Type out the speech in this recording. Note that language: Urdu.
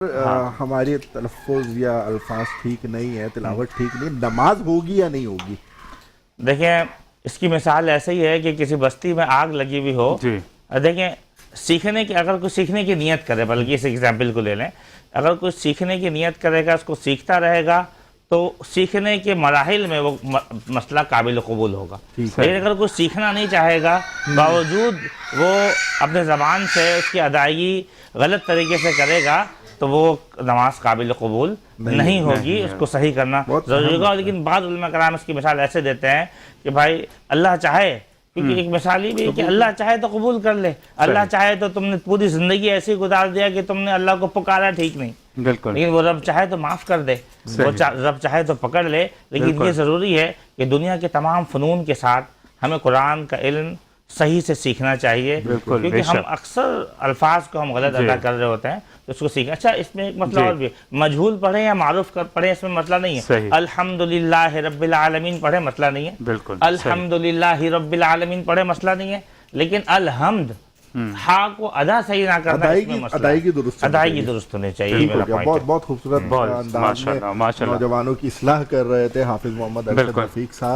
ہمارے تلفظ یا الفاظ ٹھیک نہیں ہے، تلاوت ٹھیک نہیں، نماز ہوگی یا نہیں ہوگی؟ دیکھیں اس کی مثال ایسے ہی ہے کہ کسی بستی میں آگ لگی ہوئی ہو. دیکھیں سیکھنے کی، اگر کوئی سیکھنے کی نیت کرے، بلکہ اس ایگزامپل کو لے لیں، اگر کوئی سیکھنے کی نیت کرے گا، اس کو سیکھتا رہے گا تو سیکھنے کے مراحل میں وہ مسئلہ قابل قبول ہوگا. لیکن اگر کوئی سیکھنا نہیں چاہے گا، باوجود وہ اپنے زبان سے اس کی ادائیگی غلط طریقے سے کرے گا، تو وہ نماز قابل قبول نہیں ہوگی. اس کو صحیح کرنا ضروری ہوگا. لیکن بعض علماء کرام اس کی مثال ایسے دیتے ہیں کہ بھائی اللہ چاہے، کیونکہ ایک مثال ہی بھی ہے کہ اللہ چاہے تو قبول کر لے، اللہ چاہے تو تم نے پوری زندگی ایسی گزار دیا کہ تم نے اللہ کو پکارا ٹھیک نہیں، لیکن وہ رب چاہے تو معاف کر دے، وہ رب چاہے تو پکڑ لے. لیکن یہ ضروری ہے کہ دنیا کے تمام فنون کے ساتھ ہمیں قرآن کا علم صحیح سے سیکھنا چاہیے، کیونکہ ہم اکثر الفاظ کو ہم غلط ادا کر رہے ہوتے ہیں، تو اس کو سیکھیں. اچھا اس میں ایک مسئلہ اور بھی ہے، مجہول پڑھیں یا معروف پڑھیں، اس میں مسئلہ نہیں ہے. الحمدللہ رب العالمین پڑھیں، مسئلہ نہیں ہے. الحمدللہ رب العالمین پڑھیں، مسئلہ نہیں ہے. لیکن الحمد ہاں کو ادا صحیح نہ کرنا، ادائیگی درست ہونی چاہیے. بہت بہت خوبصورت انداز میں نوجوانوں کی اصلاح کر رہے تھے حافظ محمد ارشد رفیق صاحب.